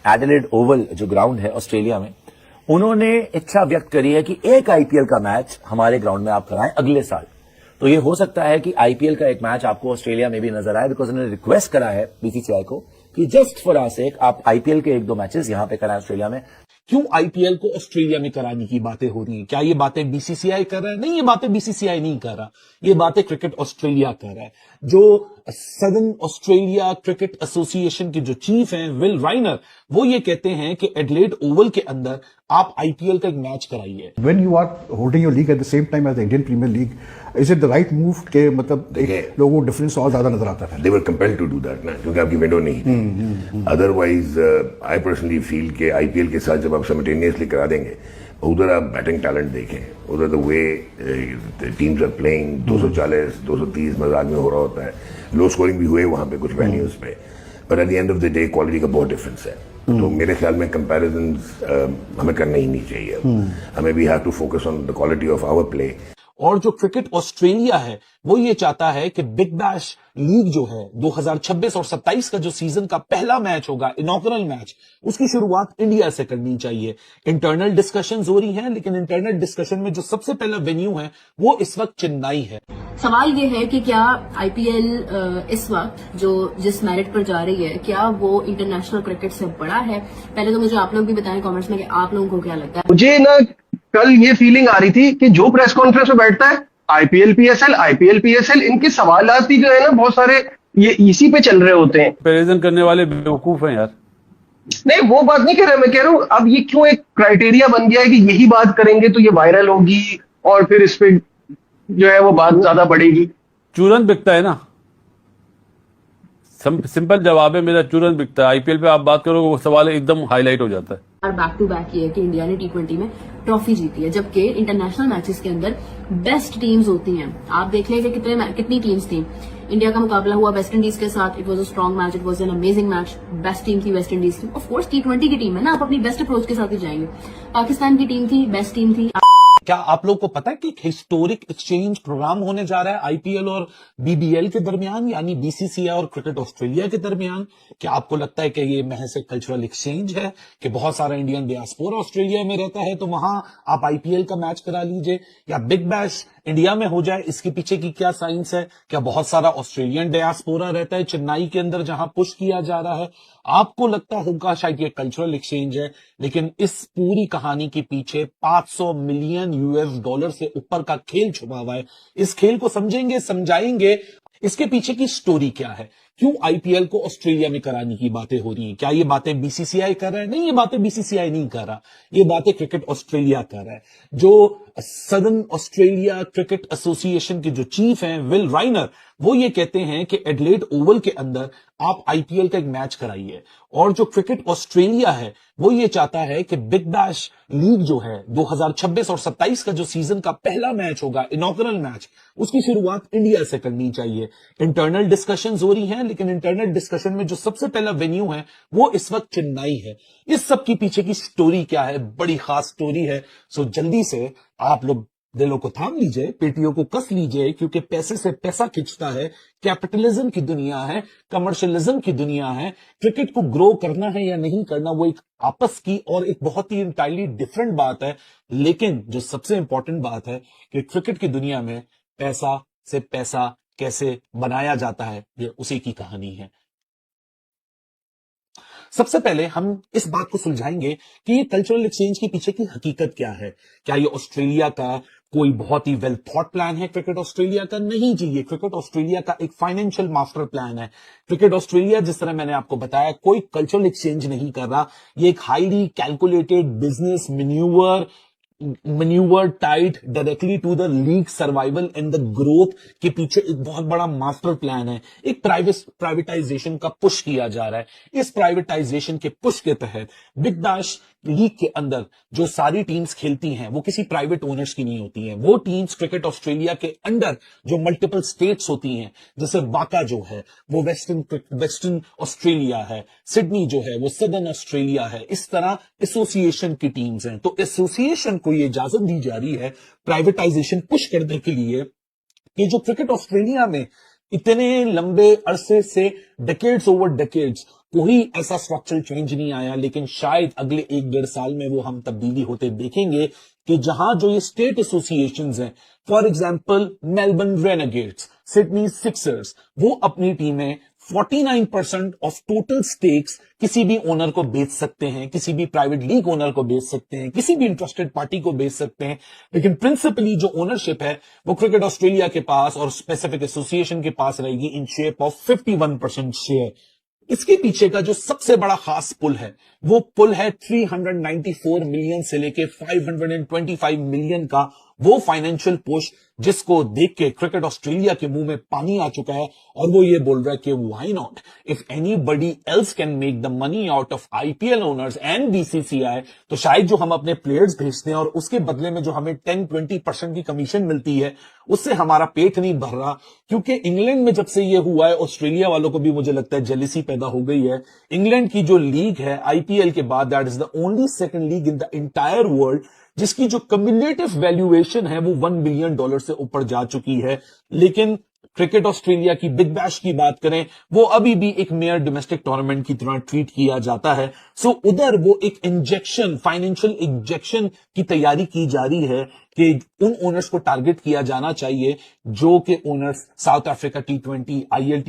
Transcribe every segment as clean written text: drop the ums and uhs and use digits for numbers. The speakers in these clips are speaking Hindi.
एडिलेड ओवल जो ग्राउंड है ऑस्ट्रेलिया में, उन्होंने इच्छा व्यक्त करी है कि एक आईपीएल का मैच हमारे ग्राउंड में आप कराएं अगले साल। तो ये हो सकता है कि आईपीएल का एक मैच आपको ऑस्ट्रेलिया में भी नजर आए, बिकॉज उन्होंने रिक्वेस्ट करा है बीसीसीआई को कि जस्ट फॉर आवर सेक आप आईपीएल के 1-2 मैचेस यहां पे कराएं ऑस्ट्रेलिया में। क्यों आईपीएल को ऑस्ट्रेलिया में कराने की बातें हो रही हैं? क्या ये बातें बीसीसीआई कर रहा है? नहीं, ये बातें बीसीसीआई नहीं कर रहा, ये बातें क्रिकेट ऑस्ट्रेलिया कर रहा है। जो सदर्न ऑस्ट्रेलिया क्रिकेट एसोसिएशन के जो चीफ हैं विल राइनर, वो ये कहते हैं कि एडिलेड ओवल के अंदर आप आईपीएल का एक मैच कराइए। When you are holding your league at the same time as the Indian Premier League, is it the right move के मतलब लोगों को डिफरेंस और ज्यादा नजर आता है? They were compelled to do that ना, क्योंकि आपकी विंडो नहीं थी। Otherwise, I personally feel कि आईपीएल के साथ जब आप simultaneously करा देंगे, उधर आप बैटिंग टैलेंट देखें, उधर the way teams are playing 240, 230 मजाक में हो रहा होता है। लो स्कोरिंग भी हुए वहां पे कुछ वेन्यूज पे, पर at the end of the day quality का बहुत डिफरेंस है। तो मेरे ख्याल में कंपैरिजंस हमें करना ही नहीं चाहिए। हमें we have to focus on the quality of our play. और जो क्रिकेट ऑस्ट्रेलिया है वो ये चाहता है कि बिग बैश लीग जो है 2026 और 27 का जो सीजन का पहला मैच होगा, इनॉग्रल मैच, उसकी शुरुआत इंडिया से करनी चाहिए। इंटरनल डिस्कशंस हो रही हैं, लेकिन इंटरनल डिस्कशन में जो सबसे पहला वेन्यू है वो इस वक्त चेन्नई है। सवाल ये है कि क्या आईपीएल इस वक्त जो जिस मेरिट पर जा रही है, क्या वो इंटरनेशनल क्रिकेट से बड़ा है? पहले तो मुझे आप लोग भी बताएं कमेंट्स में कि आप लोगों को क्या लगता है। मुझे ना कल ये फीलिंग आ रही थी कि जो प्रेस कॉन्फ्रेंस में बैठता है आईपीएल पीएसएल इनके सवालात ही जो है ना बहुत सारे ये इसी पे चल रहे होते हैं। कंपैरिजन करने वाले बेवकूफ हैं यार। नहीं, वो बात नहीं कह रहा, मैं कह रहा हूं अब ये क्यों एक क्राइटेरिया बन गया है कि यही बात करेंगे तो ये वायरल होगी और फिर इस पे जो है वो बात ज्यादा बढ़ेगी। चूरन बिकता है ना, सिंपल जवाब है मेरा, चूरन बिकता है। आईपीएल पे आप बात करोगे वो सवाल एकदम हाईलाइट हो जाता है। और बैक टू बैक ये है कि इंडिया ने टी20 में ट्रॉफी जीती है, जबकि इंटरनेशनल मैचेस के अंदर बेस्ट टीम्स होती हैं। आप देख लें कि कितनी टीम्स थी। इंडिया का मुकाबला हुआ वेस्ट इंडीज के साथ, it was a strong match, it was an amazing match. Best team थी वेस्ट इंडीज की। ऑफ कोर्स टी20 की टीम है ना, आप अपनी बेस्ट अप्रोच के साथ ही जाएंगे। पाकिस्तान की टीम थी, बेस्ट टीम थी। क्या आप लोग को पता है कि हिस्टोरिक एक्सचेंज प्रोग्राम होने जा रहा है आईपीएल और बीबीएल के दरमियान, यानी बीसीसीआई और क्रिकेट ऑस्ट्रेलिया के दरमियान? क्या आपको लगता है कि ये महज एक कल्चरल एक्सचेंज है कि बहुत सारा इंडियन डियास्पोरा ऑस्ट्रेलिया में रहता है तो वहां आप आईपीएल का मैच करा लीजिए, या बिग बैश इंडिया में हो जाए? इसके पीछे की क्या साइंस है? क्या बहुत सारा ऑस्ट्रेलियन डियास्पोरा रहता है चेन्नई के अंदर जहां पुश किया जा रहा है? आपको लगता होगा शायद ये कल्चरल एक्सचेंज है, लेकिन इस पूरी कहानी के पीछे 500 मिलियन यूएस डॉलर से ऊपर का खेल छुपा हुआ है। इस खेल को समझेंगे, समझाएंगे, इसके पीछे की स्टोरी क्या है, क्यों आईपीएल को ऑस्ट्रेलिया में कराने की बातें हो रही हैं? क्या ये बातें बीसीसीआई कर रहा है? नहीं, ये बातें बीसीसीआई नहीं कर रहा, ये बातें क्रिकेट ऑस्ट्रेलिया कर रहा है। जो सदर्न ऑस्ट्रेलिया क्रिकेट एसोसिएशन के जो चीफ हैं विल राइनर, वो ये कहते हैं कि एडिलेड ओवल के अंदर आप आईपीएल का एक मैच कराइए। और जो क्रिकेट ऑस्ट्रेलिया है वो ये चाहता है कि बिग बैश लीग जो है 2026 और 27 का जो सीजन का पहला मैच होगा, इनॉग्रल मैच, उसकी शुरुआत इंडिया से करनी चाहिए। इंटरनल डिस्कशंस हो रही हैं, लेकिन इंटरनल डिस्कशन में जो सबसे पहला वेन्यू है वो इस वक्त चेन्नई है। इस सब के पीछे की स्टोरी क्या है? बड़ी खास स्टोरी है। सो जल्दी से आप लोग दिलों को थाम लीजिए, पेटियों को कस लीजिए, क्योंकि पैसे से पैसा खिंचता है। कैपिटलिज्म की दुनिया है, कमर्शियलिज्म की दुनिया है। क्रिकेट को ग्रो करना है या नहीं करना, वो एक आपस की और एक बहुत ही इंटायरली डिफरेंट बात है। लेकिन जो सबसे इंपॉर्टेंट बात है कि क्रिकेट की दुनिया में पैसा से पैसा कैसे बनाया जाता है, ये उसी की कहानी है। सबसे पहले हम इस बात को सुलझाएंगे कि ये कल्चरल एक्सचेंज के पीछे की हकीकत क्या है। क्या ये ऑस्ट्रेलिया का कोई बहुत ही वेल थॉट प्लान है? क्रिकेट ऑस्ट्रेलिया का नहीं जी, ये क्रिकेट ऑस्ट्रेलिया का एक फाइनेंशियल मास्टर प्लान है। क्रिकेट ऑस्ट्रेलिया, जिस तरह मैंने आपको बताया, कोई कल्चरल एक्सचेंज नहीं कर रहा। ये एक highly calculated business manoeuvre tied directly to the league survival and the growth के पीछे एक बहुत बड़ा मास्टर प्लान है। एक प्राइवेटाइजेशन का पुश किया जा रहा है। इस प्राइवेटाइजेशन के पुश के तहत बिग बैश लीग के अंदर जो सारी टीम्स खेलती हैं वो किसी प्राइवेट ओनर्स की नहीं होती हैं। वो टीम्स क्रिकेट ऑस्ट्रेलिया के अंडर जो मल्टीपल स्टेट्स होती हैं, जैसे वाका जो है वो वेस्टर्न ऑस्ट्रेलिया है, सिडनी जो है वो सदर्न ऑस्ट्रेलिया है, इस तरह एसोसिएशन की टीम्स हैं। तो एसोसिएशन को ये इजाजत दी जा रही है प्राइवेटाइजेशन पुश करने के लिए कि जो क्रिकेट ऑस्ट्रेलिया में इतने लंबे अरसे से डेकेड्स ओवर डेकेड्स कोई ऐसा स्ट्रक्चरल चेंज नहीं आया, लेकिन शायद अगले 1-1.5 साल में वो हम तब्दीली होते देखेंगे कि जहां जो ये स्टेट एसोसिएशंस हैं, for example Melbourne Renegades, Sydney Sixers, वो अपनी टीमें 49% ऑफ टोटल स्टेक्स किसी भी ओनर को बेच सकते हैं, किसी भी प्राइवेट लीग ओनर को बेच सकते हैं, किसी भी इंटरेस्टेड पार्टी को बेच सकते हैं, लेकिन प्रिंसिपली जो ओनरशिप है वो क्रिकेट ऑस्ट्रेलिया के पास और स्पेसिफिक एसोसिएशन के पास रहेगी इन शेप ऑफ 51% शेयर। इसके पीछे का जो सबसे बड़ा खास पुल है वो पुल है 394 मिलियन से लेके 525 मिलियन का वो फाइनेंशियल पुश, जिसको देख के क्रिकेट ऑस्ट्रेलिया के मुंह में पानी आ चुका है और वो ये बोल रहा है कि why not, if anybody else can make the money out of IPL owners and BCCI, तो शायद जो हम अपने प्लेयर्स भेजते हैं और उसके बदले में जो हमें 10-20% की कमीशन मिलती है उससे हमारा पेट नहीं भर रहा। क्योंकि इंग्लैंड में जब से ये हुआ है, ऑस्ट्रेलिया वालों को भी मुझे लगता है जेलिसी पैदा हो गई है। इंग्लैंड की जो लीग है आईपीएल के बाद, that is the only second league in the entire world जिसकी जो कम्युलेटिव वैल्यूएशन है वो $1 बिलियन से ऊपर जा चुकी है। लेकिन क्रिकेट ऑस्ट्रेलिया की बिग बैश की बात करें, वो अभी भी एक मेयर डोमेस्टिक टूर्नामेंट की तरह ट्रीट किया जाता है। सो उधर वो एक इंजेक्शन, फाइनेंशियल इंजेक्शन की तैयारी की जा रही है कि उन ओनर्स को टारगेट किया जाना चाहिए जो कि owners south Africa T20, IL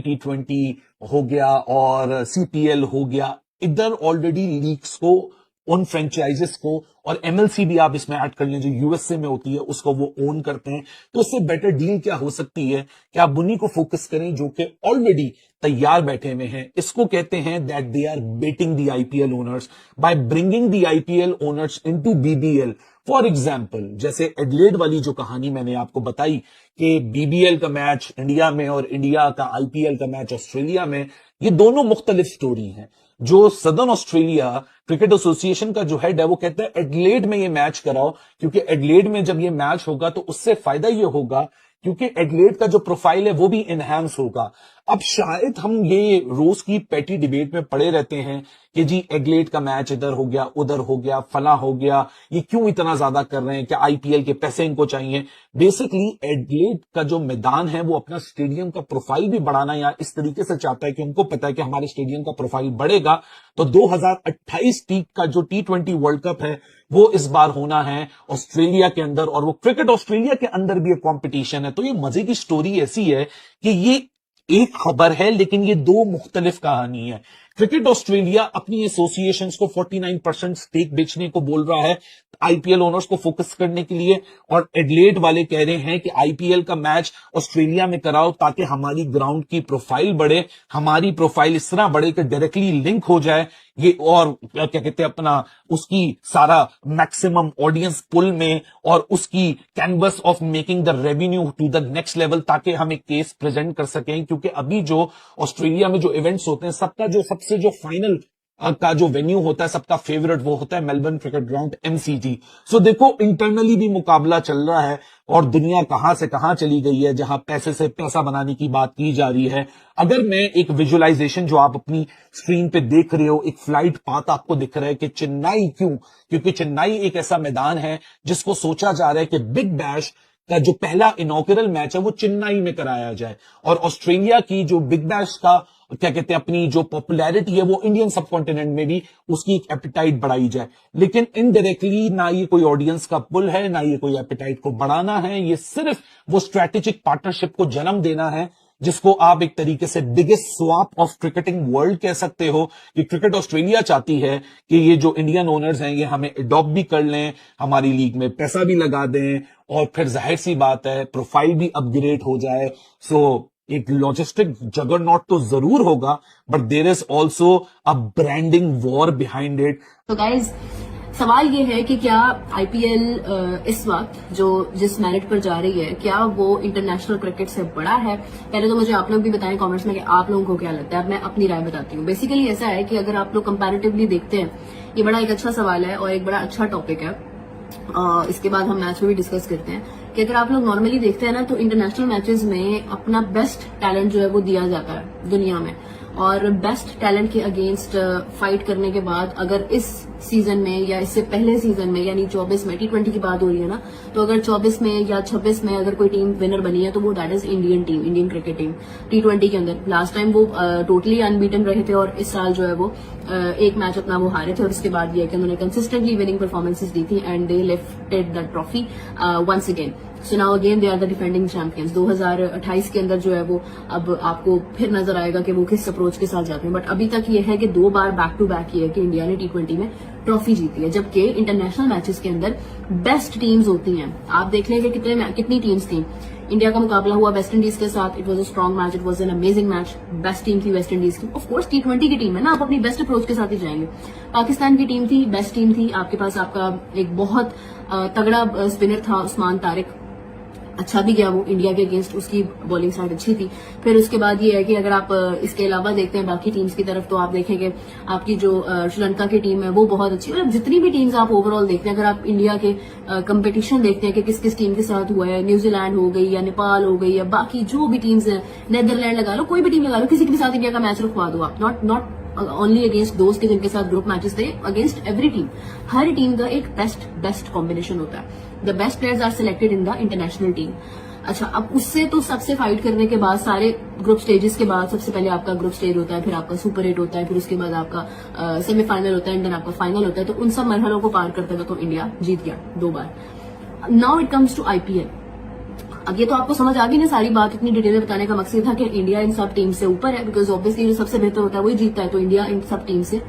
T20 हो गया और CPL हो गया, इधर ऑलरेडी लीग्स को, उन फ्रेंचाइजेस को, और MLC भी आप इसमें ऐड कर लें जो यूएसए में होती है, उसको वो ओन करते हैं। तो इससे बेटर डील क्या हो सकती है कि आप उन्हीं को फोकस करें जो कि ऑलरेडी तैयार बैठे हुए हैं। इसको कहते हैं that they are betting the IPL owners by bringing the IPL owners into BBL। For example, जैसे एडलेड वाली जो कहानी मैंने आपको बताई कि BBL का मैच इंडिया में और इंडिया का IPL का मैच ऑस्ट्रेलिया में, ये दोनों मुख्तलिफ स्टोरी हैं। जो सदर्न ऑस्ट्रेलिया क्रिकेट एसोसिएशन का जो हेड है वो कहता है एडलेड में ये मैच कराओ, क्योंकि एडलेड में जब ये मैच होगा तो उससे फायदा ये होगा क्योंकि एडलेड का जो प्रोफाइल है वो भी इनहैंस होगा। अब शायद हम ये रोज की पैटी डिबेट में पड़े रहते हैं कि जी एडलेड का मैच इधर हो गया, उधर हो गया, फला हो गया, ये क्यों इतना ज्यादा कर रहे हैं, क्या आईपीएल के पैसे इनको चाहिए। बेसिकली एडलेड का जो मैदान है वो अपना स्टेडियम का प्रोफाइल भी बढ़ाना या इस तरीके से चाहता है कि उनको पता है कि हमारे स्टेडियम का प्रोफाइल बढ़ेगा तो 2028 का जो T20 वर्ल्ड कप है वो इस बार होना है ऑस्ट्रेलिया के अंदर, और वो क्रिकेट ऑस्ट्रेलिया के अंदर भी एक कंपटीशन है। तो ये मजे की स्टोरी ऐसी है कि ये एक खबर है लेकिन ये दो मुख्तलिफ कहानी है। क्रिकेट ऑस्ट्रेलिया अपनी एसोसिएशंस को 49% स्टेक बेचने को बोल रहा है आईपीएल ओनर्स को फोकस करने के लिए, और एडलेड वाले कह रहे हैं कि आईपीएल का मैच ऑस्ट्रेलिया में कराओ ताकि हमारी ग्राउंड की प्रोफाइल बढ़े, हमारी प्रोफाइल इस तरह बढ़े कि डायरेक्टली लिंक हो जाए ये, और क्या कहते हैं अपना उसकी सारा मैक्सिमम ऑडियंस पुल में और उसकी canvas of making the revenue to the next level, ताकि हम एक केस प्रेजेंट कर सकें। क्योंकि अभी जो ऑस्ट्रेलिया में जो इवेंट्स होते हैं सबका जो सबसे जो फाइनल का जो वेन्यू होता है सबका फेवरेट वो होता है मेलबर्न क्रिकेट ग्राउंड MCG। सो देखो इंटरनली भी मुकाबला चल रहा है और दुनिया कहां से कहां चली गई है जहां पैसे से पैसा बनाने की बात की जा रही है। अगर मैं एक विजुअलाइजेशन जो आप अपनी स्क्रीन पे देख रहे हो, एक फ्लाइट पाथ आपको दिख रहा है कि चेन्नई क्यों, क्योंकि चेन्नई एक ऐसा मैदान है जिसको सोचा जा रहा है कि बिग बैश का जो पहला इनॉग्रेल मैच है वो चेन्नई में कराया जाए, और ऑस्ट्रेलिया की जो बिग बैश का क्या कहते हैं अपनी जो पॉपुलैरिटी है वो इंडियन सबकॉन्टिनेंट में भी उसकी एक एपिटाइट बढ़ाई जाए। लेकिन इनडायरेक्टली ना ये कोई ऑडियंस का पुल है ना ये कोई एपिटाइट को बढ़ाना है, ये सिर्फ वो स्ट्रेटेजिक पार्टनरशिप को जन्म देना है जिसको आप एक तरीके से biggest swap of cricketing world कह सकते हो। कि क्रिकेट ऑस्ट्रेलिया चाहती है कि ये जो इंडियन ओनर्स हैं ये हमें अडॉप्ट भी कर लें, हमारी लीग में पैसा भी लगा दें, और फिर जाहिर सी बात है प्रोफाइल भी अपग्रेड हो जाए। सो एक लॉजिस्टिक जगरनॉट तो जरूर होगा, but there is also a branding war behind it. तो गाइज सवाल ये है कि क्या आईपीएल इस वक्त जो जिस मेरिट पर जा रही है क्या वो इंटरनेशनल क्रिकेट से बड़ा है? पहले तो मुझे आप लोग भी बताएं कमेंट्स में कि आप लोगों को क्या लगता है। अब मैं अपनी राय बताती हूँ। बेसिकली ऐसा है कि अगर आप लोग कंपैरेटिवली देखते हैं, ये बड़ा एक अच्छा सवाल है और एक बड़ा अच्छा टॉपिक है। इसके बाद हम मैच में भी डिस्कस करते हैं कि अगर आप लोग नॉर्मली देखते हैं ना तो इंटरनेशनल मैचेस में अपना बेस्ट टैलेंट जो है वो दिया जाता है दुनिया में, और बेस्ट टैलेंट के अगेंस्ट फाइट करने के बाद अगर इस सीजन में या इससे पहले सीजन में यानी 24 में T20 की बात हो रही है ना, तो अगर 24 में या 26 में अगर कोई टीम विनर बनी है तो वो that is Indian team, Indian cricket team T20 के अंदर। लास्ट टाइम वो टोटली अनबीटन रहे थे और इस साल जो है वो एक मैच अपना वो हारे थे और उसके बाद ये कि उन्होंने कंसिस्टेंटली विनिंग परफॉर्मेंसेस दी थी and they lifted the trophy once again. So now again they are the defending champions. 2028 के अंदर जो है वो अब आपको फिर नजर आएगा कि वो किस अप्रोच के साथ जाते हैं, बट अभी तक ये है कि 2 बार बैक टू बैक ये है कि इंडिया ने T20 में ट्रॉफी जीती है, जबकि इंटरनेशनल मैचेस के अंदर बेस्ट टीम्स होती हैं। आप देख लें कि कितनी टीम्स थी। इंडिया का मुकाबला हुआ वेस्ट इंडीज के साथ, it was a strong match, it was an amazing match, best team थी वेस्ट इंडीज की। ऑफकोर्स T20 की टीम है ना, आप अपनी बेस्ट अप्रोच के साथ ही जाएंगे। पाकिस्तान की टीम थी, बेस्ट टीम थी, आपके पास आपका एक बहुत तगड़ा स्पिनर था उस्मान तारिक, अच्छा भी गया वो इंडिया के अगेंस्ट, उसकी बॉलिंग साइड अच्छी थी। फिर उसके बाद ये है कि अगर आप इसके अलावा देखते हैं बाकी टीम्स की तरफ तो आप देखेंगे आपकी जो श्रीलंका की टीम है वो बहुत अच्छी, मतलब जितनी भी टीम्स आप ओवरऑल देखते हैं, अगर आप इंडिया के कंपटीशन देखते हैं कि किस किस टीम के साथ हुआ है, न्यूजीलैंड हो गई या नेपाल हो गई या बाकी जो भी टीम्स हैं, नेदरलैंड लगा लो, कोई भी टीम लगा लो, किसी के भी साथ इंडिया का मैच रखवा दो आप, नॉट ओनली अगेंस्ट दोस्त के जिनके साथ ग्रुप मैचेस थे, अगेंस्ट एवरी टीम। हर टीम का एक बेस्ट कॉम्बिनेशन होता है। The best players are selected in the international team. अच्छा, अब उससे तो सबसे फाइट करने के बाद सारे ग्रुप स्टेजेस के बाद सबसे पहले आपका ग्रुप स्टेज होता है, फिर आपका सुपर 8 होता है, फिर उसके बाद आपका सेमीफाइनल होता है एंड देन आपका फाइनल होता है। तो उन सब मरहलों को पार करते हुए तो इंडिया जीत गया 2 बार। Now it comes to IPL। अब ये तो आपको समझ आ गई ना सारी बात, इतनी डिटेल में बताने का मकसद था कि इंडिया इन सब टीम से ऊपर है, बिकॉज ऑब्वियसली जो सबसे बेहतर होता है वही जीतता है, तो इंडिया इन सब टीम से